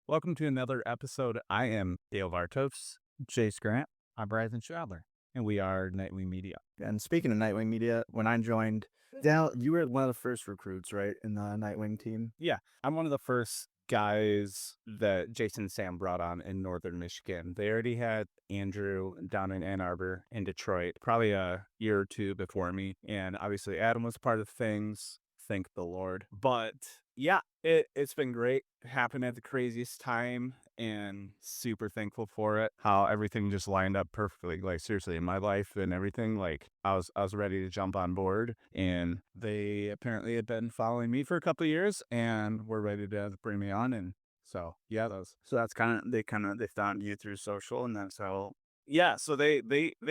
Welcome to another episode. I am Dale Vartos, Chase Grant. I'm Bryson Stradler. and we are Knightwing Media. And speaking of Nightwing Media, when I joined, Dal, you were one of the first recruits, right, in the Nightwing team? Yeah, I'm one of the first guys that Jason and Sam brought on in Northern Michigan. They already had Andrew down in Ann Arbor in Detroit, probably a year or two before me. And obviously, Adam was part of things. Thank the Lord. But yeah, it's been great. Happened at the craziest time and super thankful for it. How everything just lined up perfectly. Like seriously, in my life and everything, like I was ready to jump on board, and they apparently had been following me for a couple of years and were ready to bring me on. And so yeah, So that's they found you through social, and that's how. yeah, so they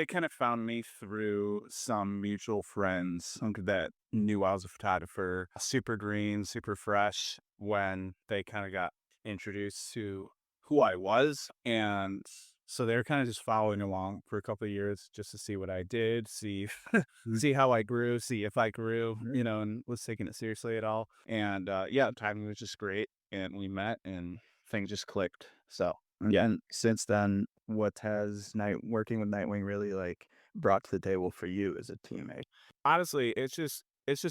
kind of found me through some mutual friends that knew I was a photographer, super green, super fresh, when they kind of got introduced to who I was. And so they were kind of just following along for a couple of years just to see what I did, see see how I grew, see if I grew, and was taking it seriously at all. And yeah, timing was just great, and we met and things just clicked. So yeah. And since then, what has working with Nightwing really brought to the table for you as a teammate? Honestly, it's just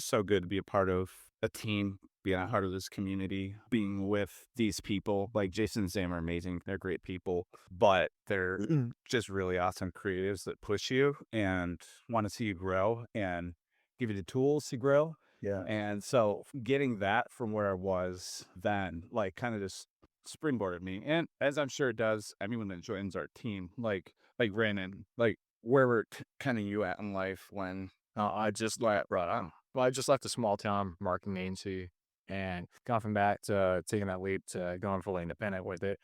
so good to be a part of a team, being a part of this community, being with these people. Like Jason and Sam are amazing. They're great people, but they're just really awesome creatives that push you and want to see you grow and give you the tools to grow. Yeah. And so getting that from where I was then, like kind of just springboarded me. And as I'm sure it does anyone that joins our team, like Brandon, like where were kind of you at in life when I just left, right. Well, I just left a small town marketing agency and gone back to taking that leap to going fully independent with it.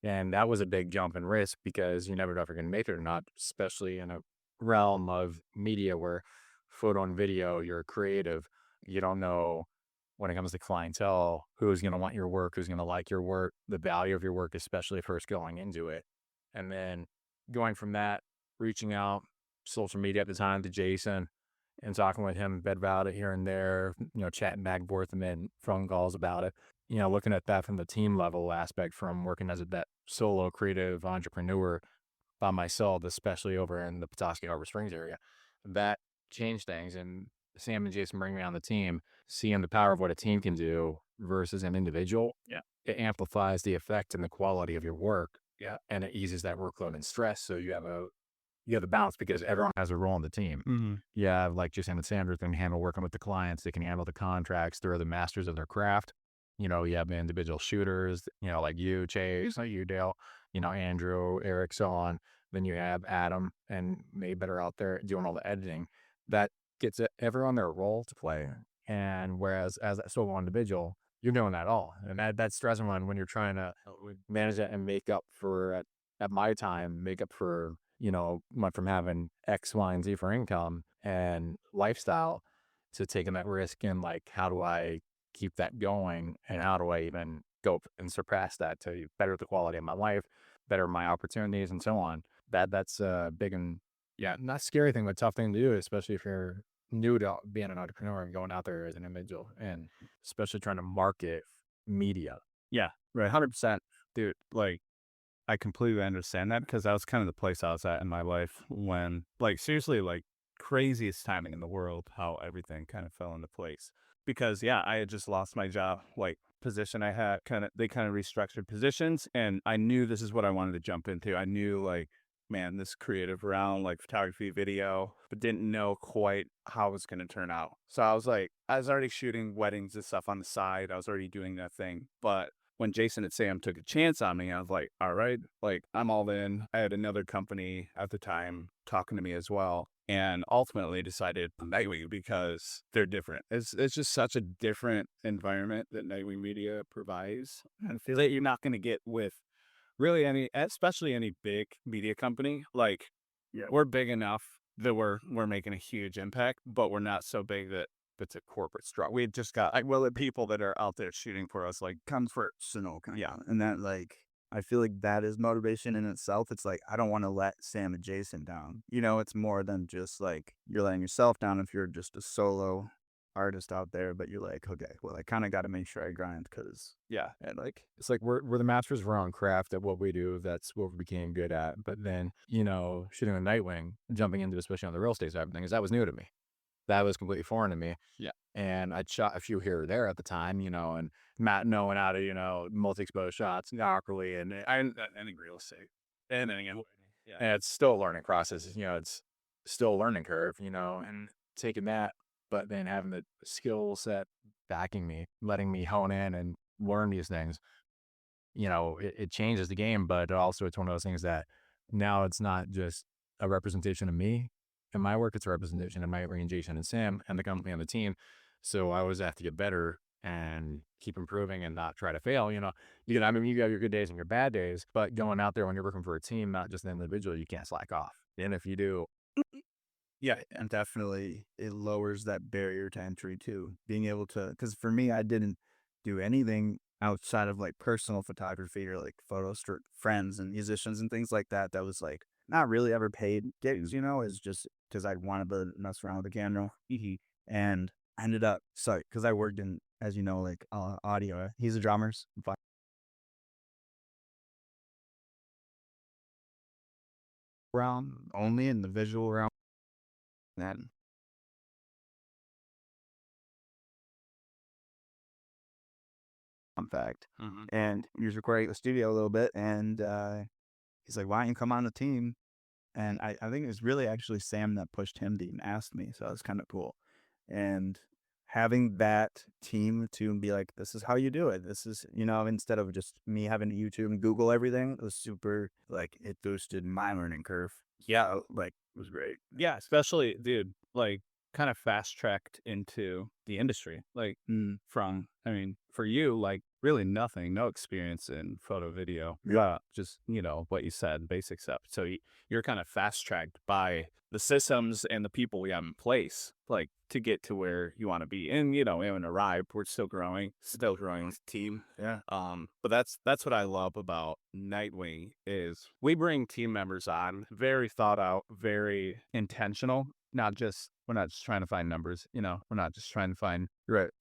And that was a big jump in risk because you never know if you're going to make it or not, especially in a realm of media where photo and video, you're creative. You don't know when it comes to clientele, who's going to want your work, who's going to like your work, the value of your work, especially first going into it. And then going from that, reaching out social media at the time to Jason and talking with him about it here and there, chatting back and forth and then phone calls about it. Looking at that from the team level aspect, from working as that solo creative entrepreneur by myself, especially over in the Petoskey Harbor Springs area, that changed things. And Sam and Jason bringing me on the team, seeing the power of what a team can do versus an individual. Yeah. It amplifies the effect and the quality of your work. Yeah. And it eases that workload and stress. So you have a balance because everyone has a role on the team. Mm-hmm. Yeah, like Jason and Sandra can handle working with the clients. They can handle the contracts. They're the masters of their craft. You have the individual shooters, like you, Chase, like you, Dale, Andrew, Eric, so on. Then you have Adam and Nate that are out there doing all the editing. That gets everyone their role to play. And whereas as a solo individual, you're doing that all. And that's stressing when you're trying to manage that and make up for, at my time, make up for, went from having X, Y, and Z for income and lifestyle to taking that risk and how do I keep that going and how do I even go and surpass that to better the quality of my life, better my opportunities and so on. That's a big and not scary thing, but tough thing to do, especially if you're new to being an entrepreneur and going out there as an individual and especially trying to market media. Yeah, right. 100%. Dude, like, I completely understand that because that was kind of the place I was at in my life when, like, seriously, like, craziest timing in the world, how everything kind of fell into place. Because, yeah, I had just lost my job, like, position I had, they kind of restructured positions, and I knew this is what I wanted to jump into. I knew, like, man, this creative realm, like photography, video, but didn't know quite how it was going to turn out. So I was already shooting weddings and stuff on the side. I was already doing that thing. But when Jason and Sam took a chance on me, I was like, all right, like I'm all in. I had another company at the time talking to me as well. And ultimately decided Nightwing because they're different. It's just such a different environment that Nightwing Media provides. And I feel like you're not going to get with really especially any big media company. Like, Yeah. we're big enough that we're making a huge impact, but we're not so big that it's a corporate structure. We just got the people that are out there shooting for us, like, Come first, yeah, and that I feel like that is motivation in itself. It's like I don't want to let Sam and Jason down. It's more than just like you're letting yourself down if you're just a solo artist out there, but you're like, okay, well, I kind of got to make sure I grind because, Yeah. and like, It's like we're the masters of our own craft at what we do. That's what we became good at. But then, shooting a Nightwing, jumping into especially on the real estate side of things, that was new to me. That was completely foreign to me. Yeah. And I'd shot a few here or there at the time, and Matt knowing how to, multi-expose shots awkwardly and Any real estate. and Yeah. and it's still a learning process. It's still a learning curve, and taking that, but then having the skill set backing me, letting me hone in and learn these things. It changes the game, but also it's one of those things that now it's not just a representation of me and my work, it's a representation of my and Jason and Sam and the company and the team. So I always have to get better and keep improving and not try to fail. You have your good days and your bad days, but going out there when you're working for a team, not just an individual, you can't slack off. And if you do, yeah, and definitely it lowers that barrier to entry too. Being able to, because for me, I didn't do anything outside of like personal photography or like photos for friends and musicians and things like that. That was like not really ever paid gigs, is just because I wanted to mess around with the camera. And I ended up, so because I worked in, as you know, like audio. He's a drummer, realm only in the visual realm. Then fact. And he was recording at the studio a little bit, and he's like, "Why don't you come on the team?" And I think it was really actually Sam that pushed him to even ask me, so that was kind of cool. And having that team to be like, "This is how you do it. This is," instead of just me having to YouTube and Google everything, it was super like it boosted my learning curve. Yeah, like it was great. Yeah, especially, dude, like kind of fast tracked into the industry. Like for you, like really nothing, no experience in photo video. Yeah. Just, what you said, basic stuff. So you're kind of fast tracked by the systems and the people we have in place, like to get to where you want to be. And, we haven't arrived. We're still growing as a team. Yeah. But that's what I love about Nightwing is we bring team members on, very thought out, very intentional. We're not just trying to find numbers, we're not just trying to find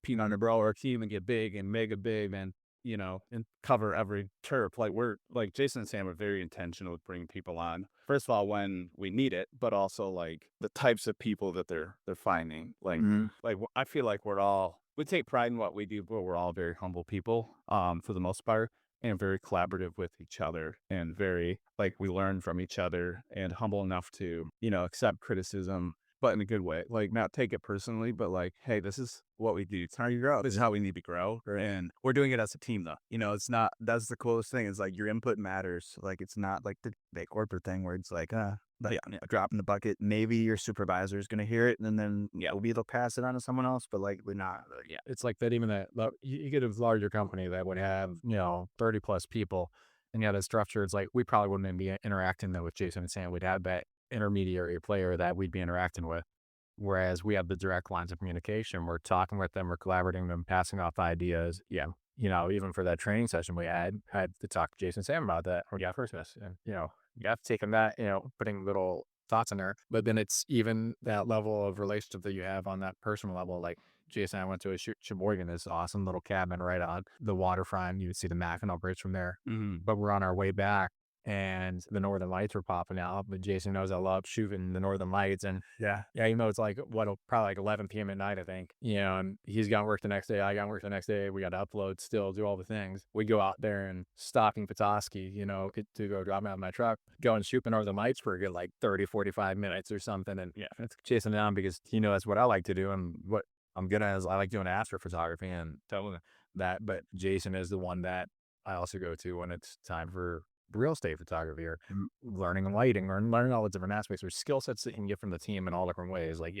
peanut on a bro or a team and get big and mega big and, and cover every turf. Like we're like Jason and Sam are very intentional with bringing people on. First of all, when we need it, but also like the types of people that they're finding. Like I feel like we take pride in what we do, but we're all very humble people, for the most part, and very collaborative with each other and very like we learn from each other and humble enough to, accept criticism, but in a good way, like not take it personally, but like, hey, this is what we do. It's how you grow. This is how we need to grow. And we're doing it as a team though. It's not, that's the coolest thing is like your input matters. Like it's not like the big corporate thing where it's like, a drop in the bucket. Maybe your supervisor is going to hear it and then maybe they'll pass it on to someone else, but like we're not. Like, it's like that. Even that you get a larger company that would have 30 plus people, and the structure, it's like we probably wouldn't be interacting though with Jason and Sam. We'd have that intermediary player that we'd be interacting with, whereas we have the direct lines of communication. We're talking with them, we're collaborating with them, passing off ideas. Even for that training session we I had to talk to Jason and Sam about that or Christmas, and you have to take on that, putting little thoughts in there. But then it's even that level of relationship that you have on that personal level. Like Jason, I went to a Sheboygan, this awesome little cabin right on the waterfront. You would see the Mackinac Bridge from there. But we're on our way back and the Northern Lights were popping out. But Jason knows I love shooting the Northern Lights. And even though it's like probably like 11 p.m. at night, I think, and he's got work the next day. I got work the next day. We got to upload still, do all the things. We go out there and stop in Petoskey, to go drop me out of my truck, go and shoot the Northern Lights for a good like 30, 45 minutes or something. And it's chasing down because, that's what I like to do. And what I'm good at is I like doing astrophotography and telling that. But Jason is the one that I also go to when it's time for real estate photography or learning lighting or learning all the different aspects or skill sets that you can get from the team in all different ways. Like,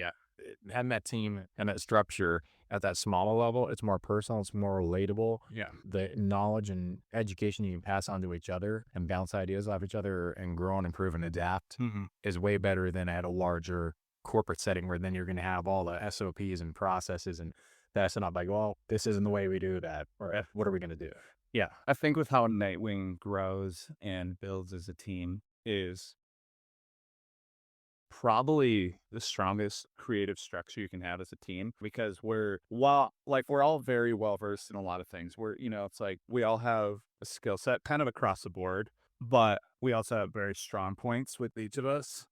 having that team and that structure at that smaller level, it's more personal, it's more relatable. The knowledge and education you can pass on to each other and bounce ideas off each other and grow and improve and adapt is way better than at a larger corporate setting where then you're going to have all the SOPs and processes and that's not like, well, this isn't the way we do that, or what are we going to do? Yeah, I think with how Nightwing grows and builds as a team is probably the strongest creative structure you can have as a team because we're all very well versed in a lot of things. It's like we all have a skill set kind of across the board, but we also have very strong points with each of us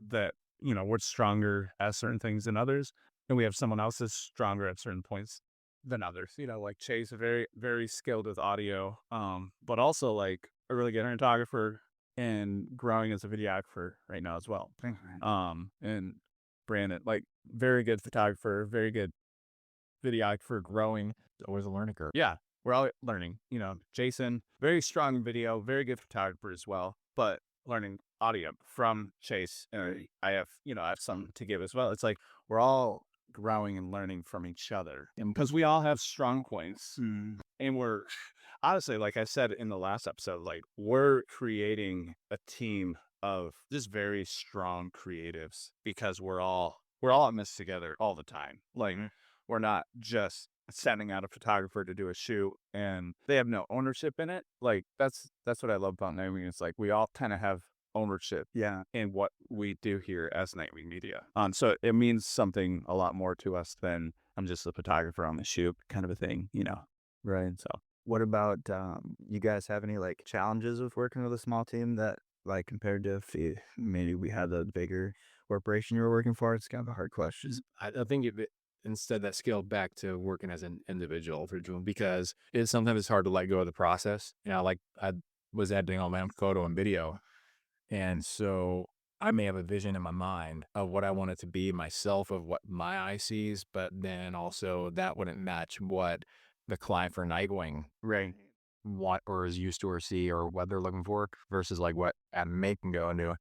that, we're stronger at certain things than others. And we have someone else that's stronger at certain points than others. Like Chase, very, very skilled with audio, but also like a really good cinematographer and growing as a videographer right now as well. Thanks, man. And Brandon, like very good photographer, very good videographer, growing. It's always a learning curve. Yeah, we're all learning. Jason, very strong video, very good photographer as well, but learning audio from Chase. And I have some to give as well. It's like we're all growing and learning from each other because we all have strong points. And we're honestly, like I said in the last episode, like we're creating a team of just very strong creatives because we're all in this together all the time. Like we're not just sending out a photographer to do a shoot and they have no ownership in it. Like that's what I love about Knightwing. It's like we all kind of have ownership Yeah. in what we do here as Knightwing Media. So it means something a lot more to us than I'm just a photographer on the shoot kind of a thing. Right. So What about you guys have any like challenges with working with a small team that like compared to if maybe we had a bigger corporation you were working for? It's kind of a hard question. I think instead that scaled back to working as an individual because sometimes it's hard to let go of the process. Like I was editing all my own photo and video. And so I may have a vision in my mind of what I want it to be myself, of what my eye sees, but then also that wouldn't match what the client for Nightwing right. want or is used to or see or what they're looking for versus like what anime can go into.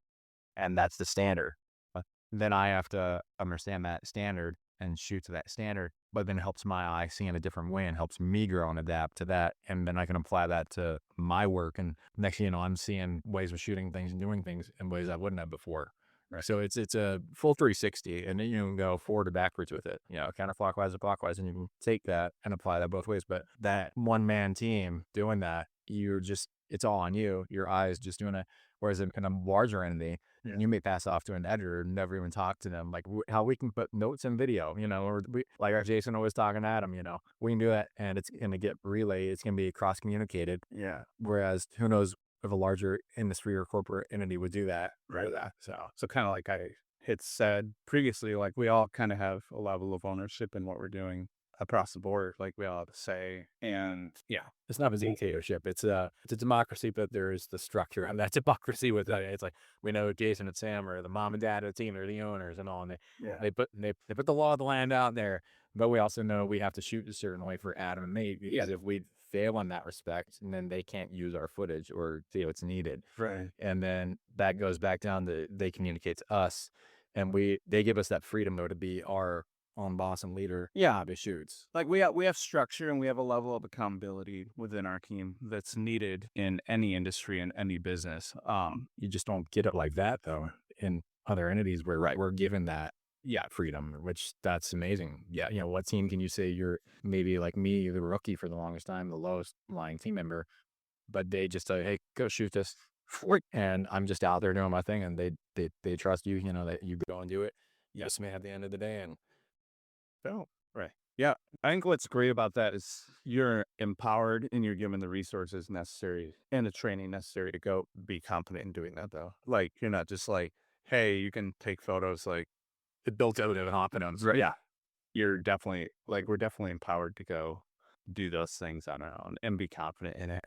And that's the standard. But then I have to understand that standard and shoot to that standard, but then it helps my eye see in a different way and helps me grow and adapt to that. And then I can apply that to my work. And next thing you know, I'm seeing ways of shooting things and doing things in ways I wouldn't have before. Right. So it's a full 360 and then you can go forward or backwards with it, counterclockwise or clockwise, and you can take that and apply that both ways. But that one man team doing that, it's all on you. Your eye is just doing it. Whereas in a larger entity, you may pass off to an editor and never even talk to them. Like how we can put notes in video, or like our Jason always talking to Adam, we can do that and it's going to get relayed. It's going to be cross communicated. Yeah. Whereas who knows if a larger industry or corporate entity would do that. Right. So kind of like I had said previously, like we all kind of have a level of ownership in what we're doing across the board. Like we all have to say, and yeah, it's not a dictatorship. It's a democracy, but there is the structure and that democracy with it. It's like we know Jason and Sam are the mom and dad of the team, they're the owners and all, and they put the law of the land out there. But we also know we have to shoot a certain way for Adam and me because if we fail on that respect, and then they can't use our footage or see what's needed. Right. And then that goes back down to they communicate to us, and they give us that freedom though to be our own boss and leader. Yeah. The shoots. Like we have structure and we have a level of accountability within our team that's needed in any industry and any business. You just don't get it like that though in other entities where we're given that freedom, which that's amazing. Yeah, what team can you say you're maybe like me, the rookie for the longest time, the lowest lying team member, but they just say, hey, go shoot this, and I'm just out there doing my thing, and they trust you, that you go and do it. Yes, man. At the end of the day, and Oh, right. Yeah. I think what's great about that is you're empowered and you're given the resources necessary and the training necessary to go be confident in doing that though. Like you're not just like, hey, you can take photos like it built out of confidence. right. Yeah. You're definitely we're definitely empowered to go do those things on our own and be confident in it.